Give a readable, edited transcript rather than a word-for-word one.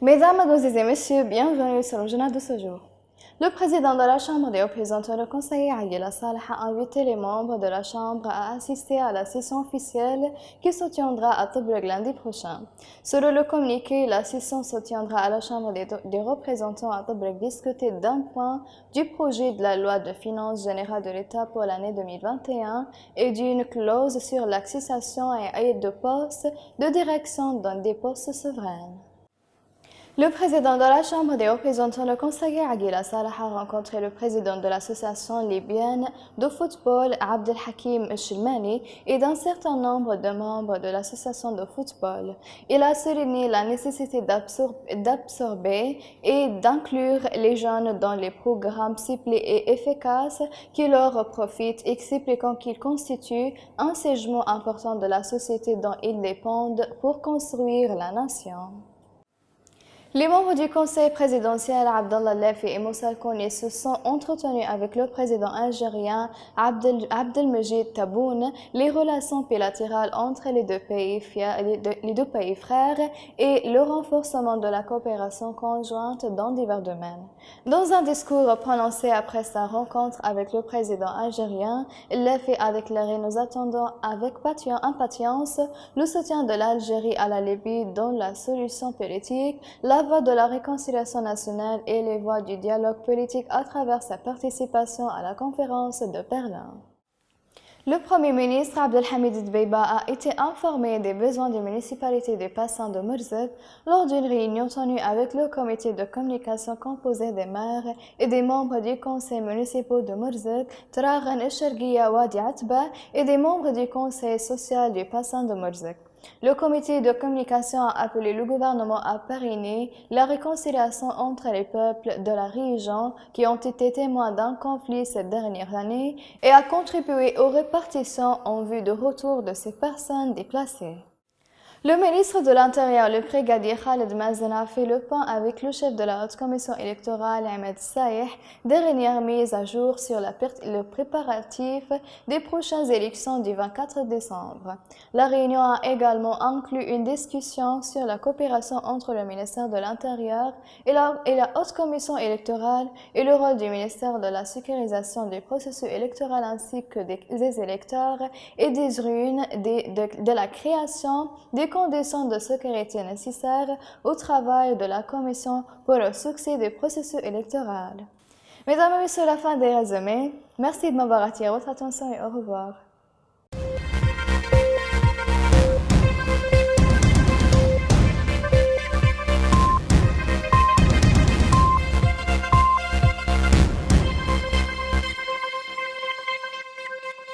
Mesdames, Mademoiselles et Messieurs, bienvenue sur le journal de ce jour. Le président de la Chambre des représentants, le conseiller Aguila Saleh, a invité les membres de la Chambre à assister à la session officielle qui se tiendra à Tobruk lundi prochain. Selon le communiqué, la session se tiendra à la Chambre des représentants à Tobruk discuter d'un point du projet de la loi de finances générale de l'État pour l'année 2021 et d'une clause sur l'accession et de postes de direction dans des postes souverains. Le président de la Chambre des représentants, le conseiller Aguila Saleh, a rencontré le président de l'association libyenne de football, Abdelhakim Chilmani, et d'un certain nombre de membres de l'association de football. Il a souligné la nécessité d'absorber et d'inclure les jeunes dans les programmes ciblés et efficaces qui leur profitent, expliquant qu'ils constituent un segment important de la société dont ils dépendent pour construire la nation. Les membres du conseil présidentiel Abdallah Lefi et Moussa Kouni se sont entretenus avec le président algérien Abdelmejid Tebboune. Les relations bilatérales entre les deux pays frères et le renforcement de la coopération conjointe dans divers domaines. Dans un discours prononcé après sa rencontre avec le président algérien, Lefi a déclaré: « Nous attendons avec impatience le soutien de l'Algérie à la Libye dans la solution politique, la voie de la réconciliation nationale et les voies du dialogue politique à travers sa participation à la conférence de Berlin. » Le Premier ministre Abdelhamid Dbeiba a été informé des besoins des municipalités du bassin de Merzouq lors d'une réunion tenue avec le comité de communication composé des maires et des membres du conseil municipal de Merzouq, Tragan et Sherguia Wadi Atba et des membres du conseil social du bassin de Merzouq. Le comité de communication a appelé le gouvernement à parrainer la réconciliation entre les peuples de la région qui ont été témoins d'un conflit ces dernières années et à contribuer aux répartitions en vue de retour de ces personnes déplacées. Le ministre de l'Intérieur, le brigadier Khaled Mazen, a fait le point avec le chef de la haute commission électorale, Ahmed Saïh, dernière mise à jour sur le préparatif des prochaines élections du 24 décembre. La réunion a également inclus une discussion sur la coopération entre le ministère de l'Intérieur et la haute commission électorale et le rôle du ministère de la sécurisation du processus électoral ainsi que des électeurs et des urnes, de la création des conditions de sécurité nécessaires au travail de la Commission pour le succès du processus électoral. Mesdames et messieurs, la fin des résumés. Merci de m'avoir attiré votre attention et au revoir.